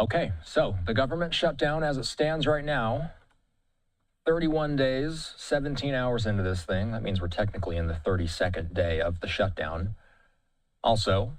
Okay, so the government shutdown as it stands right now, 31 days, 17 hours into this thing. That means we're technically in the 32nd day of the shutdown. Also,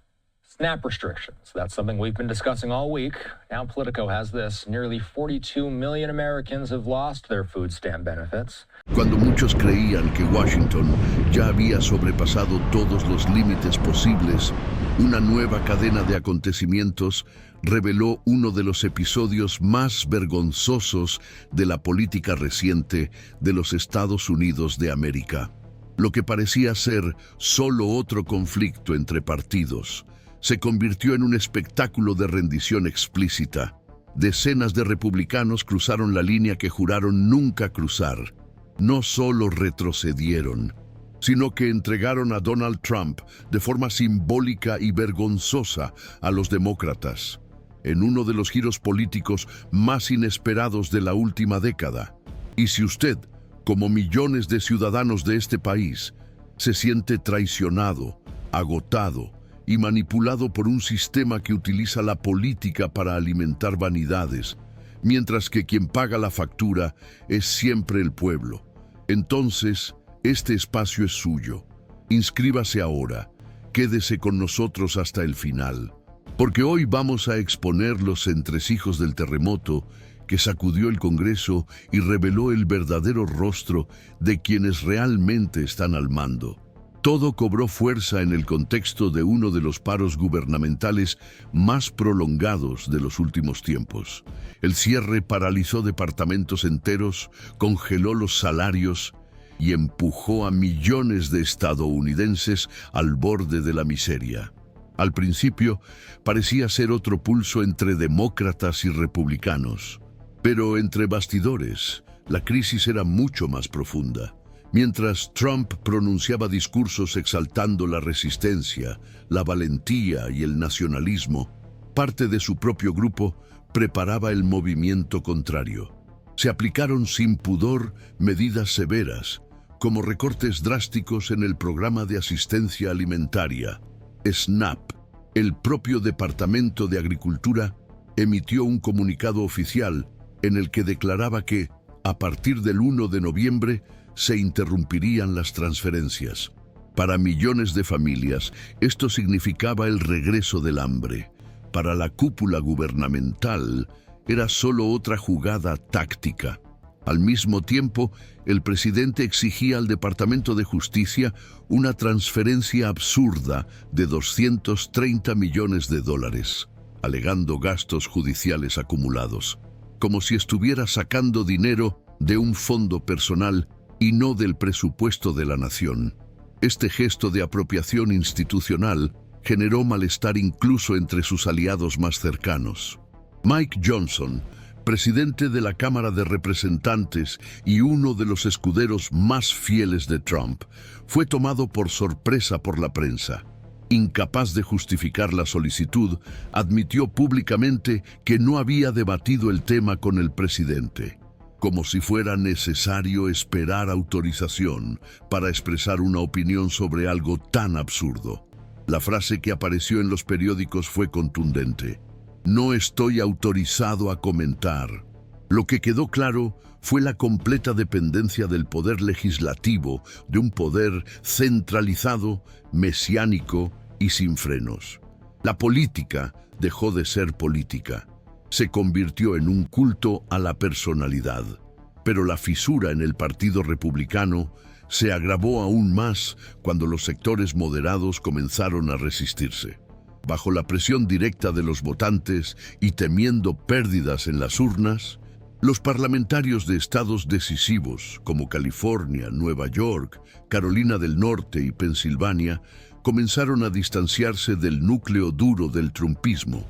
SNAP restrictions. That's something we've been discussing all week. Now Politico has this. Nearly 42 million Americans have lost their food stamp benefits. Cuando muchos creían que Washington ya había sobrepasado todos los límites posibles, una nueva cadena de acontecimientos reveló uno de los episodios más vergonzosos de la política reciente de los Estados Unidos de América. Lo que parecía ser solo otro conflicto entre partidos se convirtió en un espectáculo de rendición explícita. Decenas de republicanos cruzaron la línea que juraron nunca cruzar. No solo retrocedieron, sino que entregaron a Donald Trump de forma simbólica y vergonzosa a los demócratas, en uno de los giros políticos más inesperados de la última década. Y si usted, como millones de ciudadanos de este país, se siente traicionado, agotado y manipulado por un sistema que utiliza la política para alimentar vanidades, mientras que quien paga la factura es siempre el pueblo, entonces este espacio es suyo. Inscríbase ahora, quédese con nosotros hasta el final, porque hoy vamos a exponer los entresijos del terremoto que sacudió el Congreso y reveló el verdadero rostro de quienes realmente están al mando. Todo cobró fuerza en el contexto de uno de los paros gubernamentales más prolongados de los últimos tiempos. El cierre paralizó departamentos enteros, congeló los salarios y empujó a millones de estadounidenses al borde de la miseria. Al principio, parecía ser otro pulso entre demócratas y republicanos, pero entre bastidores, la crisis era mucho más profunda. Mientras Trump pronunciaba discursos exaltando la resistencia, la valentía y el nacionalismo, parte de su propio grupo preparaba el movimiento contrario. Se aplicaron sin pudor medidas severas, como recortes drásticos en el programa de asistencia alimentaria, SNAP. El propio Departamento de Agricultura emitió un comunicado oficial en el que declaraba que, a partir del 1 de noviembre, se interrumpirían las transferencias. Para millones de familias, esto significaba el regreso del hambre. Para la cúpula gubernamental, era solo otra jugada táctica. Al mismo tiempo, el presidente exigía al Departamento de Justicia una transferencia absurda de $230 millones, alegando gastos judiciales acumulados, como si estuviera sacando dinero de un fondo personal y no del presupuesto de la nación. Este gesto de apropiación institucional generó malestar incluso entre sus aliados más cercanos. Mike Johnson, presidente de la Cámara de Representantes y uno de los escuderos más fieles de Trump, fue tomado por sorpresa por la prensa. Incapaz de justificar la solicitud, admitió públicamente que no había debatido el tema con el presidente, como si fuera necesario esperar autorización para expresar una opinión sobre algo tan absurdo. La frase que apareció en los periódicos fue contundente: "No estoy autorizado a comentar". Lo que quedó claro fue la completa dependencia del poder legislativo de un poder centralizado, mesiánico y sin frenos. La política dejó de ser política. Se convirtió en un culto a la personalidad. Pero la fisura en el Partido Republicano se agravó aún más cuando los sectores moderados comenzaron a resistirse. Bajo la presión directa de los votantes y temiendo pérdidas en las urnas, los parlamentarios de estados decisivos como California, Nueva York, Carolina del Norte y Pensilvania comenzaron a distanciarse del núcleo duro del trumpismo.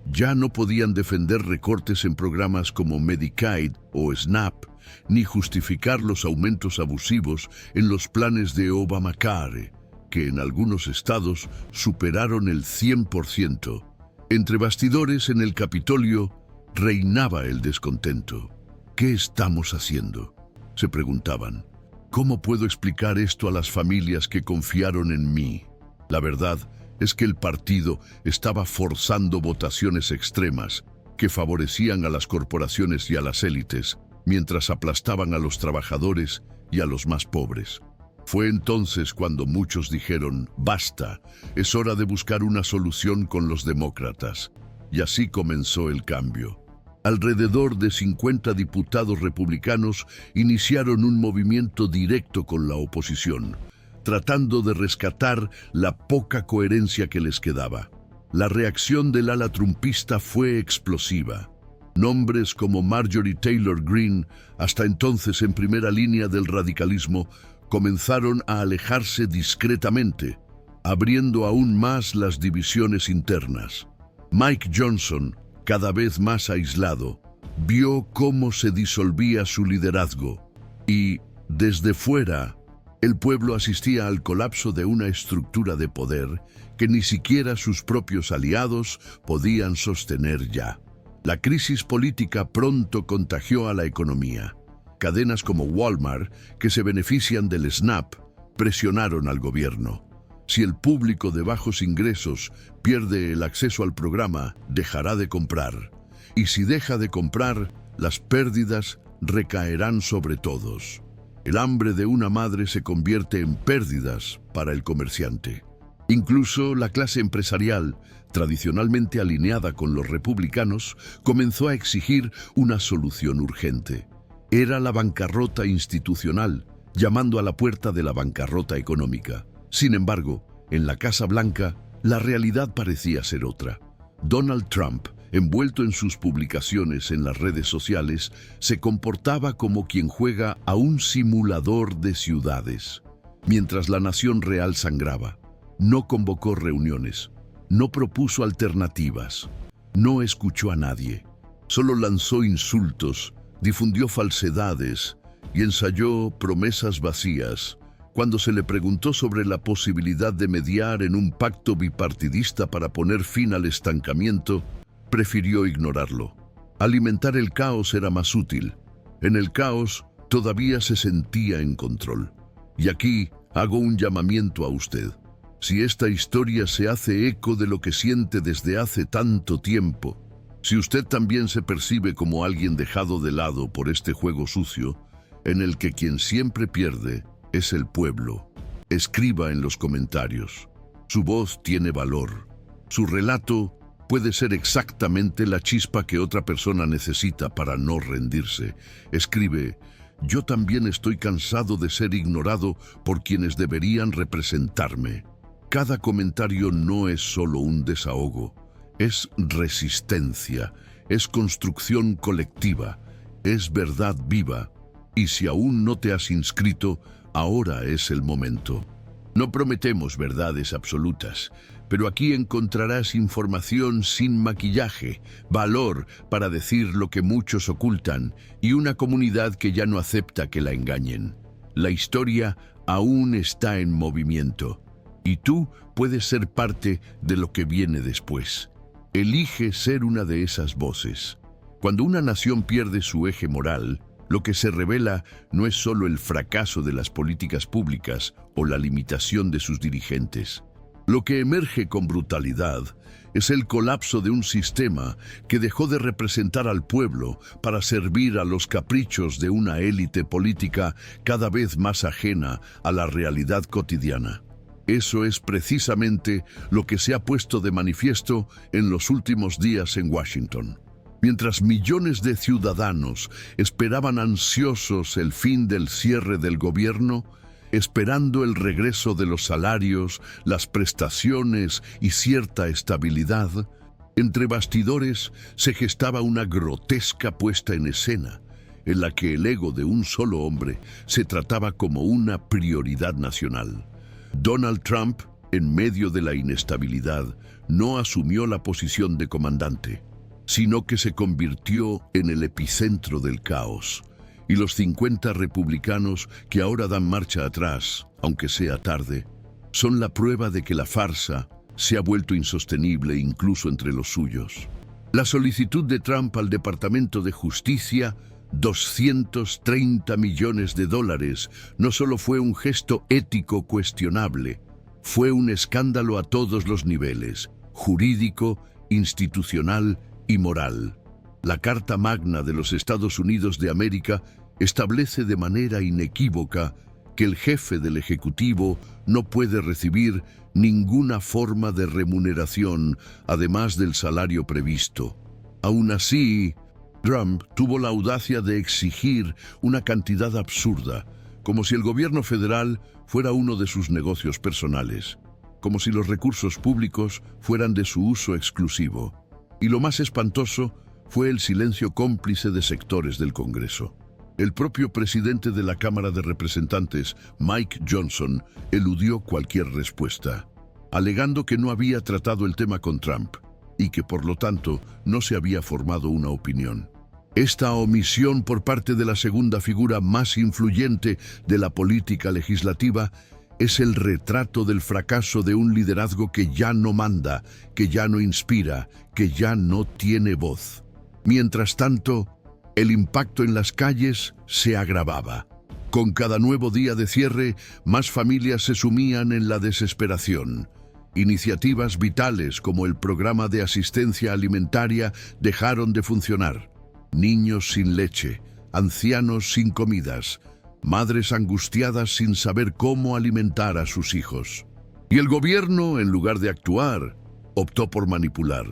Ya no podían defender recortes en programas como Medicaid o SNAP, ni justificar los aumentos abusivos en los planes de Obamacare, que en algunos estados superaron el 100%. Entre bastidores en el Capitolio reinaba el descontento. ¿Qué estamos haciendo?, se preguntaban. ¿Cómo puedo explicar esto a las familias que confiaron en mí? La verdad es que el partido estaba forzando votaciones extremas que favorecían a las corporaciones y a las élites, mientras aplastaban a los trabajadores y a los más pobres. Fue entonces cuando muchos dijeron, basta, es hora de buscar una solución con los demócratas. Y así comenzó el cambio. Alrededor de 50 diputados republicanos iniciaron un movimiento directo con la oposición, tratando de rescatar la poca coherencia que les quedaba. La reacción del ala trumpista fue explosiva. Nombres como Marjorie Taylor Greene, hasta entonces en primera línea del radicalismo, comenzaron a alejarse discretamente, abriendo aún más las divisiones internas. Mike Johnson, cada vez más aislado, vio cómo se disolvía su liderazgo y, desde fuera, el pueblo asistía al colapso de una estructura de poder que ni siquiera sus propios aliados podían sostener ya. La crisis política pronto contagió a la economía. Cadenas como Walmart, que se benefician del SNAP, presionaron al gobierno. Si el público de bajos ingresos pierde el acceso al programa, dejará de comprar. Y si deja de comprar, las pérdidas recaerán sobre todos. El hambre de una madre se convierte en pérdidas para el comerciante. Incluso la clase empresarial, tradicionalmente alineada con los republicanos, comenzó a exigir una solución urgente. Era la bancarrota institucional, llamando a la puerta de la bancarrota económica. Sin embargo, en la Casa Blanca, la realidad parecía ser otra. Donald Trump, envuelto en sus publicaciones en las redes sociales, se comportaba como quien juega a un simulador de ciudades. Mientras la nación real sangraba, no convocó reuniones, no propuso alternativas, no escuchó a nadie, solo lanzó insultos, difundió falsedades y ensayó promesas vacías. Cuando se le preguntó sobre la posibilidad de mediar en un pacto bipartidista para poner fin al estancamiento, prefirió ignorarlo. Alimentar el caos era más útil. En el caos todavía se sentía en control. Y aquí hago un llamamiento a usted. Si esta historia se hace eco de lo que siente desde hace tanto tiempo, si usted también se percibe como alguien dejado de lado por este juego sucio, en el que quien siempre pierde es el pueblo, escriba en los comentarios. Su voz tiene valor. Su relato puede ser exactamente la chispa que otra persona necesita para no rendirse. Escribe, yo también estoy cansado de ser ignorado por quienes deberían representarme. Cada comentario no es solo un desahogo, es resistencia, es construcción colectiva, es verdad viva. Y si aún no te has inscrito, ahora es el momento. No prometemos verdades absolutas, pero aquí encontrarás información sin maquillaje, valor para decir lo que muchos ocultan y una comunidad que ya no acepta que la engañen. La historia aún está en movimiento y tú puedes ser parte de lo que viene después. Elige ser una de esas voces. Cuando una nación pierde su eje moral, lo que se revela no es solo el fracaso de las políticas públicas o la limitación de sus dirigentes. Lo que emerge con brutalidad es el colapso de un sistema que dejó de representar al pueblo para servir a los caprichos de una élite política cada vez más ajena a la realidad cotidiana. Eso es precisamente lo que se ha puesto de manifiesto en los últimos días en Washington. Mientras millones de ciudadanos esperaban ansiosos el fin del cierre del gobierno, esperando el regreso de los salarios, las prestaciones y cierta estabilidad, entre bastidores se gestaba una grotesca puesta en escena, en la que el ego de un solo hombre se trataba como una prioridad nacional. Donald Trump, en medio de la inestabilidad, no asumió la posición de comandante, sino que se convirtió en el epicentro del caos. Y los 50 republicanos que ahora dan marcha atrás, aunque sea tarde, son la prueba de que la farsa se ha vuelto insostenible incluso entre los suyos. La solicitud de Trump al Departamento de Justicia, $230 millones, no solo fue un gesto ético cuestionable, fue un escándalo a todos los niveles, jurídico, institucional y moral. La Carta Magna de los Estados Unidos de América establece de manera inequívoca que el jefe del Ejecutivo no puede recibir ninguna forma de remuneración además del salario previsto. Aún así, Trump tuvo la audacia de exigir una cantidad absurda, como si el gobierno federal fuera uno de sus negocios personales, como si los recursos públicos fueran de su uso exclusivo. Y lo más espantoso fue el silencio cómplice de sectores del Congreso. El propio presidente de la Cámara de Representantes, Mike Johnson, eludió cualquier respuesta, alegando que no había tratado el tema con Trump y que por lo tanto no se había formado una opinión. Esta omisión por parte de la segunda figura más influyente de la política legislativa es el retrato del fracaso de un liderazgo que ya no manda, que ya no inspira, que ya no tiene voz. Mientras tanto, el impacto en las calles se agravaba. Con cada nuevo día de cierre, más familias se sumían en la desesperación. Iniciativas vitales como el programa de asistencia alimentaria dejaron de funcionar. Niños sin leche, ancianos sin comidas, madres angustiadas sin saber cómo alimentar a sus hijos. Y el gobierno, en lugar de actuar, optó por manipular.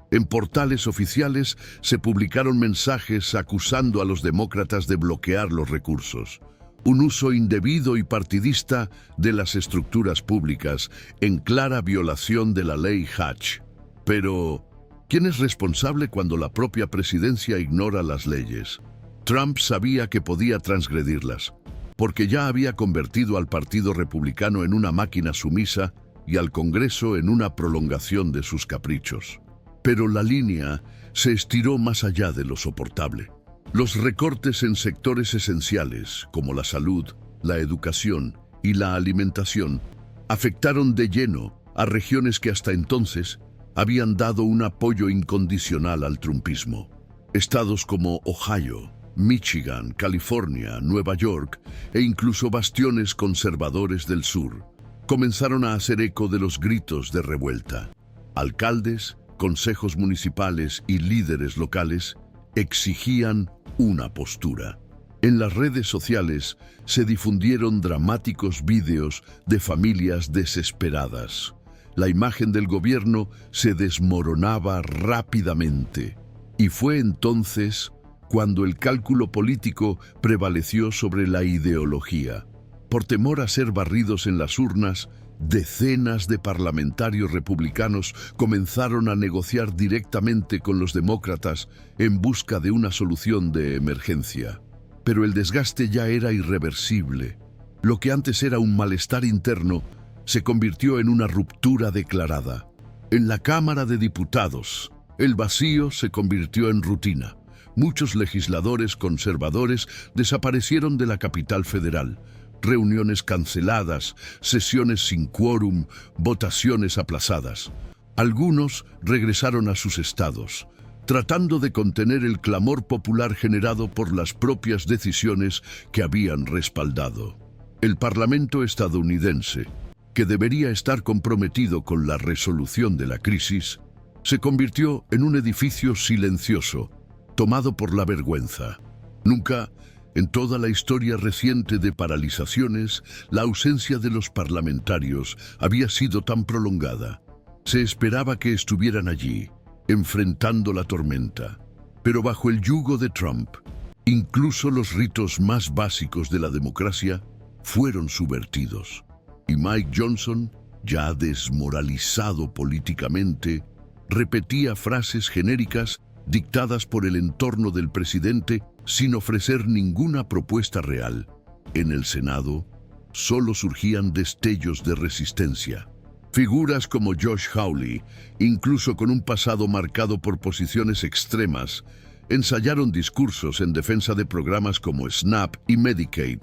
En portales oficiales se publicaron mensajes acusando a los demócratas de bloquear los recursos. Un uso indebido y partidista de las estructuras públicas en clara violación de la ley Hatch. Pero, ¿quién es responsable cuando la propia presidencia ignora las leyes? Trump sabía que podía transgredirlas, porque ya había convertido al Partido Republicano en una máquina sumisa y al Congreso en una prolongación de sus caprichos. Pero la línea se estiró más allá de lo soportable. Los recortes en sectores esenciales, como la salud, la educación y la alimentación, afectaron de lleno a regiones que hasta entonces habían dado un apoyo incondicional al trumpismo. Estados como Ohio, Michigan, California, Nueva York e incluso bastiones conservadores del sur comenzaron a hacer eco de los gritos de revuelta. Alcaldes, consejos municipales y líderes locales exigían una postura. En las redes sociales se difundieron dramáticos vídeos de familias desesperadas. La imagen del gobierno se desmoronaba rápidamente. Y fue entonces cuando el cálculo político prevaleció sobre la ideología. Por temor a ser barridos en las urnas, decenas de parlamentarios republicanos comenzaron a negociar directamente con los demócratas en busca de una solución de emergencia. Pero el desgaste ya era irreversible. Lo que antes era un malestar interno se convirtió en una ruptura declarada. En la Cámara de Diputados, el vacío se convirtió en rutina. Muchos legisladores conservadores desaparecieron de la capital federal. Reuniones canceladas, sesiones sin quórum, votaciones aplazadas. Algunos regresaron a sus estados, tratando de contener el clamor popular generado por las propias decisiones que habían respaldado. El Parlamento estadounidense, que debería estar comprometido con la resolución de la crisis, se convirtió en un edificio silencioso, tomado por la vergüenza. Nunca, en toda la historia reciente de paralizaciones, la ausencia de los parlamentarios había sido tan prolongada. Se esperaba que estuvieran allí, enfrentando la tormenta. Pero bajo el yugo de Trump, incluso los ritos más básicos de la democracia fueron subvertidos. Y Mike Johnson, ya desmoralizado políticamente, repetía frases genéricas dictadas por el entorno del presidente sin ofrecer ninguna propuesta real. En el Senado, solo surgían destellos de resistencia. Figuras como Josh Hawley, incluso con un pasado marcado por posiciones extremas, ensayaron discursos en defensa de programas como SNAP y Medicaid,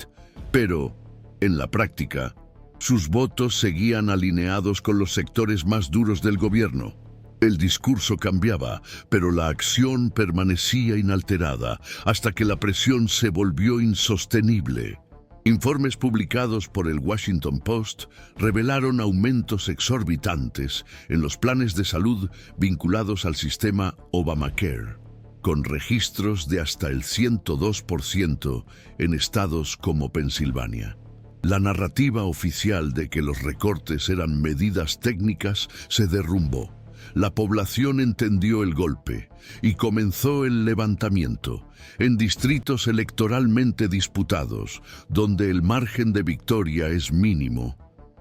pero, en la práctica, sus votos seguían alineados con los sectores más duros del gobierno. El discurso cambiaba, pero la acción permanecía inalterada hasta que la presión se volvió insostenible. Informes publicados por el Washington Post revelaron aumentos exorbitantes en los planes de salud vinculados al sistema Obamacare. con registros de hasta el 102% en estados como Pensilvania. La narrativa oficial de que los recortes eran medidas técnicas se derrumbó. La población entendió el golpe y comenzó el levantamiento en distritos electoralmente disputados, donde el margen de victoria es mínimo.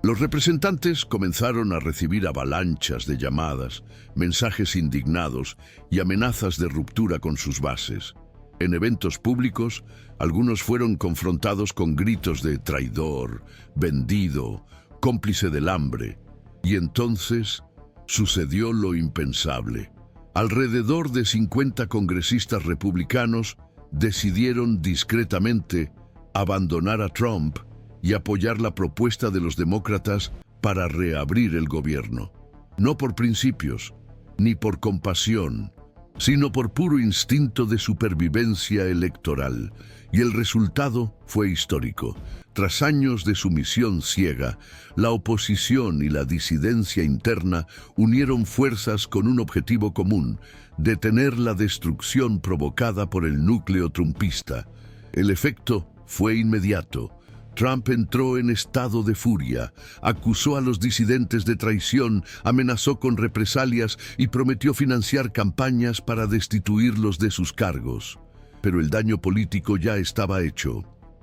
Los representantes comenzaron a recibir avalanchas de llamadas, mensajes indignados y amenazas de ruptura con sus bases. En eventos públicos, algunos fueron confrontados con gritos de traidor, vendido, cómplice del hambre. Y entonces sucedió lo impensable. Alrededor de 50 congresistas republicanos decidieron discretamente abandonar a Trump y apoyar la propuesta de los demócratas para reabrir el gobierno. No por principios, ni por compasión, sino por puro instinto de supervivencia electoral. Y el resultado fue histórico. Tras años de sumisión ciega, la oposición y la disidencia interna unieron fuerzas con un objetivo común: detener la destrucción provocada por el núcleo trumpista. El efecto fue inmediato. Trump entró en estado de furia, acusó a los disidentes de traición, amenazó con represalias y prometió financiar campañas para destituirlos de sus cargos. Pero el daño político ya estaba hecho.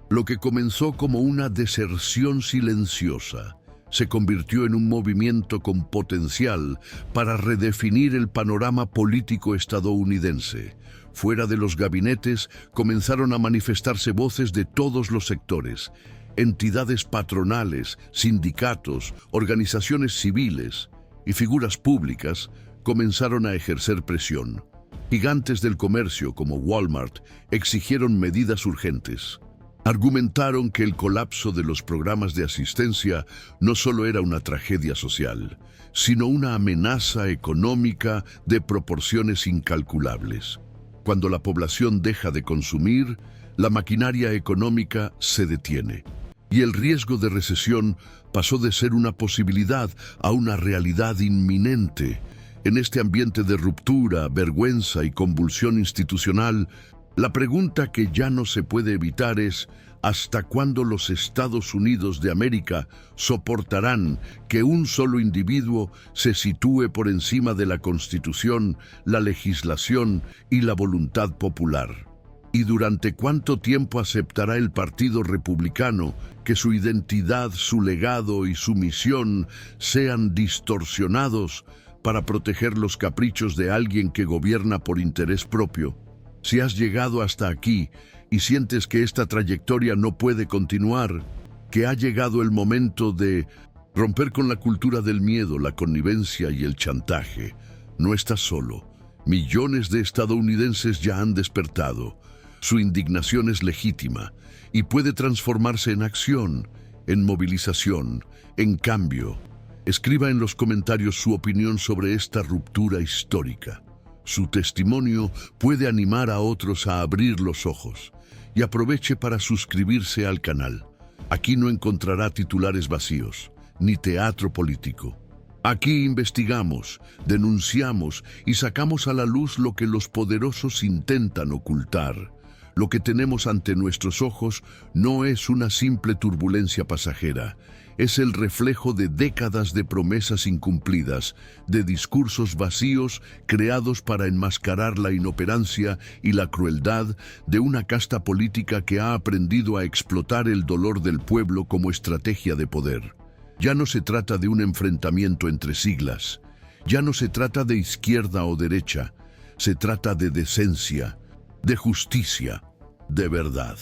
Lo que comenzó como una deserción silenciosa se convirtió en un movimiento con potencial para redefinir el panorama político estadounidense. Fuera de los gabinetes comenzaron a manifestarse voces de todos los sectores: entidades patronales, sindicatos, organizaciones civiles y figuras públicas comenzaron a ejercer presión. Gigantes del comercio como Walmart exigieron medidas urgentes. Argumentaron que el colapso de los programas de asistencia no solo era una tragedia social, sino una amenaza económica de proporciones incalculables. Cuando la población deja de consumir, la maquinaria económica se detiene, y el riesgo de recesión pasó de ser una posibilidad a una realidad inminente. En este ambiente de ruptura, vergüenza y convulsión institucional, la pregunta que ya no se puede evitar es: ¿hasta cuándo los Estados Unidos de América soportarán que un solo individuo se sitúe por encima de la Constitución, la legislación y la voluntad popular? ¿Y durante cuánto tiempo aceptará el Partido Republicano que su identidad, su legado y su misión sean distorsionados para proteger los caprichos de alguien que gobierna por interés propio? Si has llegado hasta aquí y sientes que esta trayectoria no puede continuar, que ha llegado el momento de romper con la cultura del miedo, la connivencia y el chantaje, no estás solo. Millones de estadounidenses ya han despertado. Su indignación es legítima y puede transformarse en acción, en movilización, en cambio. Escriba en los comentarios su opinión sobre esta ruptura histórica. Su testimonio puede animar a otros a abrir los ojos. Y aproveche para suscribirse al canal. Aquí no encontrará titulares vacíos, ni teatro político. Aquí investigamos, denunciamos y sacamos a la luz lo que los poderosos intentan ocultar. Lo que tenemos ante nuestros ojos no es una simple turbulencia pasajera. Es el reflejo de décadas de promesas incumplidas, de discursos vacíos creados para enmascarar la inoperancia y la crueldad de una casta política que ha aprendido a explotar el dolor del pueblo como estrategia de poder. Ya no se trata de un enfrentamiento entre siglas. Ya no se trata de izquierda o derecha. Se trata de decencia, de justicia, de verdad.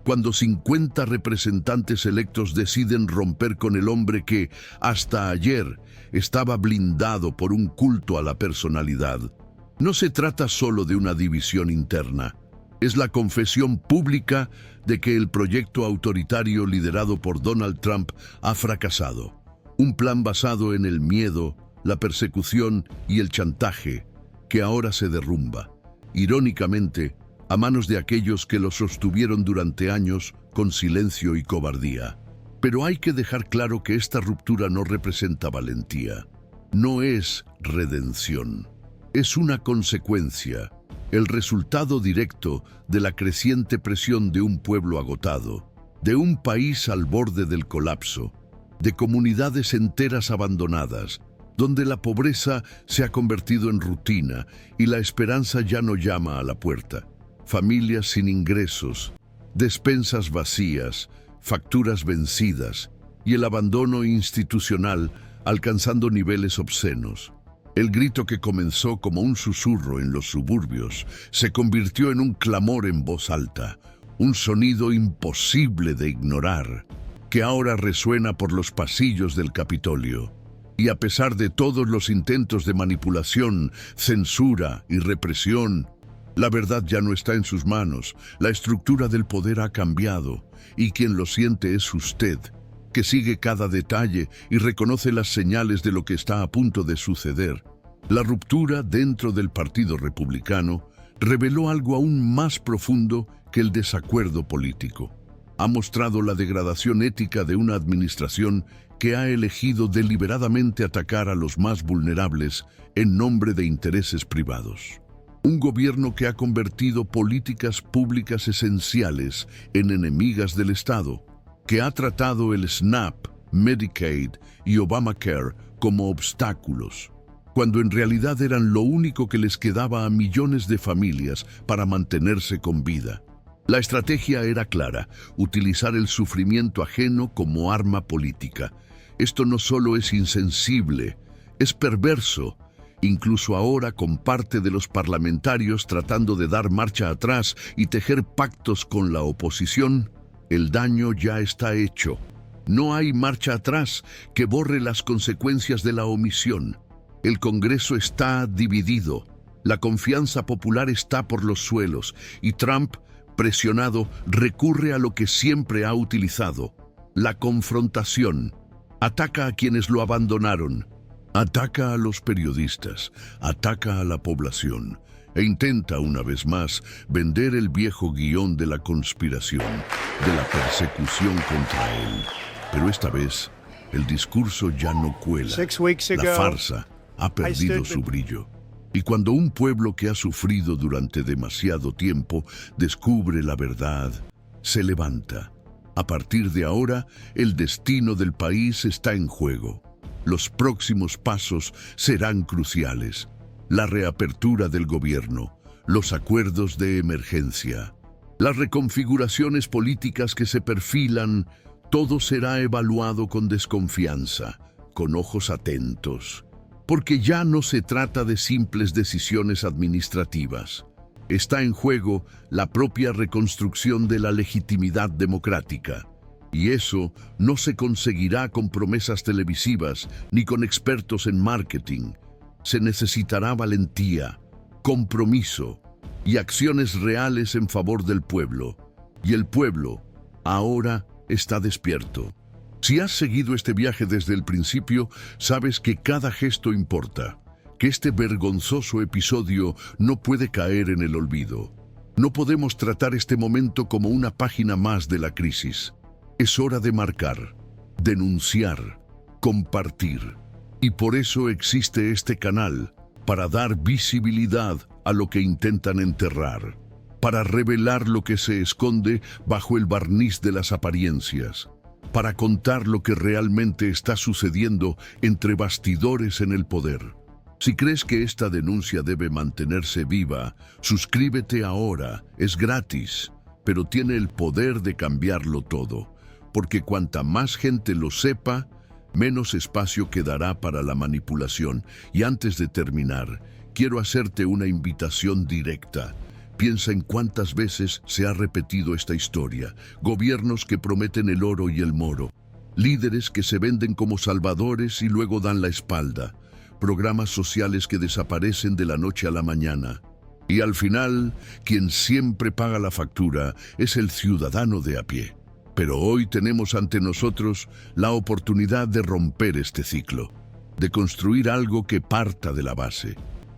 Cuando 50 representantes electos deciden romper con el hombre que, hasta ayer, estaba blindado por un culto a la personalidad, no se trata solo de una división interna. Es la confesión pública de que el proyecto autoritario liderado por Donald Trump ha fracasado. Un plan basado en el miedo, la persecución y el chantaje, que ahora se derrumba, irónicamente, a manos de aquellos que lo sostuvieron durante años con silencio y cobardía. Pero hay que dejar claro que esta ruptura no representa valentía. No es redención. Es una consecuencia. el resultado directo de la creciente presión de un pueblo agotado, de un país al borde del colapso, de comunidades enteras abandonadas, donde la pobreza se ha convertido en rutina y la esperanza ya no llama a la puerta. Familias sin ingresos, despensas vacías, facturas vencidas y el abandono institucional alcanzando niveles obscenos. El grito que comenzó como un susurro en los suburbios se convirtió en un clamor en voz alta, un sonido imposible de ignorar, que ahora resuena por los pasillos del Capitolio. Y a pesar de todos los intentos de manipulación, censura y represión, la verdad ya no está en sus manos, la estructura del poder ha cambiado, y quien lo siente es usted, que sigue cada detalle y reconoce las señales de lo que está a punto de suceder. La ruptura dentro del Partido Republicano reveló algo aún más profundo que el desacuerdo político. Ha mostrado la degradación ética de una administración que ha elegido deliberadamente atacar a los más vulnerables en nombre de intereses privados. Un gobierno que ha convertido políticas públicas esenciales en enemigas del Estado, que ha tratado el SNAP, Medicaid y Obamacare como obstáculos, cuando en realidad eran lo único que les quedaba a millones de familias para mantenerse con vida. La estrategia era clara: utilizar el sufrimiento ajeno como arma política. Esto no solo es insensible, es perverso, incluso ahora con parte de los parlamentarios tratando de dar marcha atrás y tejer pactos con la oposición. El daño ya está hecho. No hay marcha atrás que borre las consecuencias de la omisión. El Congreso está dividido, la confianza popular está por los suelos y Trump, presionado, recurre a lo que siempre ha utilizado: la confrontación. Ataca a quienes lo abandonaron, ataca a los periodistas, ataca a la población e intenta una vez más vender el viejo guión de la conspiración, de la persecución contra él. Pero esta vez el discurso ya no cuela. La farsa ha perdido su brillo. Y cuando un pueblo que ha sufrido durante demasiado tiempo descubre la verdad, se levanta. A partir de ahora, el destino del país está en juego. Los próximos pasos serán cruciales: la reapertura del gobierno, los acuerdos de emergencia, las reconfiguraciones políticas que se perfilan. Todo será evaluado con desconfianza, con ojos atentos, porque ya no se trata de simples decisiones administrativas. Está en juego la propia reconstrucción de la legitimidad democrática. Y eso no se conseguirá con promesas televisivas ni con expertos en marketing. Se necesitará valentía, compromiso y acciones reales en favor del pueblo. Y el pueblo ahora está despierto. Si has seguido este viaje desde el principio, sabes que cada gesto importa, que este vergonzoso episodio no puede caer en el olvido. No podemos tratar este momento como una página más de la crisis. Es hora de marcar, denunciar, compartir. Y por eso existe este canal, para dar visibilidad a lo que intentan enterrar, para revelar lo que se esconde bajo el barniz de las apariencias, para contar lo que realmente está sucediendo entre bastidores en el poder. Si crees que esta denuncia debe mantenerse viva, suscríbete ahora, es gratis, pero tiene el poder de cambiarlo todo, porque cuanta más gente lo sepa, menos espacio quedará para la manipulación. Y antes de terminar, quiero hacerte una invitación directa. Piensa en cuántas veces se ha repetido esta historia. Gobiernos que prometen el oro y el moro, líderes que se venden como salvadores y luego dan la espalda, programas sociales que desaparecen de la noche a la mañana. Y al final, quien siempre paga la factura es el ciudadano de a pie. Pero hoy tenemos ante nosotros la oportunidad de romper este ciclo, de construir algo que parta de la base,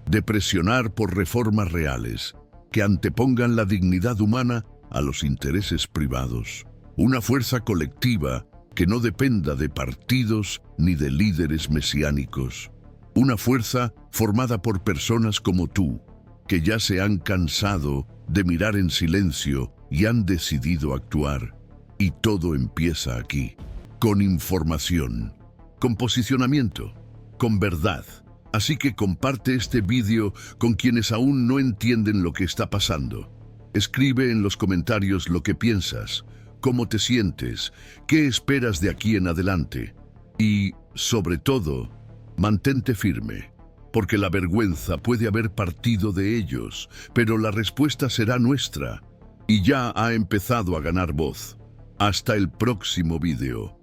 de presionar por reformas reales, que antepongan la dignidad humana a los intereses privados. Una fuerza colectiva que no dependa de partidos ni de líderes mesiánicos. Una fuerza formada por personas como tú, que ya se han cansado de mirar en silencio y han decidido actuar. Y todo empieza aquí, con información, con posicionamiento, con verdad. Así que comparte este vídeo con quienes aún no entienden lo que está pasando. Escribe en los comentarios lo que piensas, cómo te sientes, qué esperas de aquí en adelante. Y, sobre todo, mantente firme, porque la vergüenza puede haber partido de ellos, pero la respuesta será nuestra, y ya ha empezado a ganar voz. Hasta el próximo vídeo.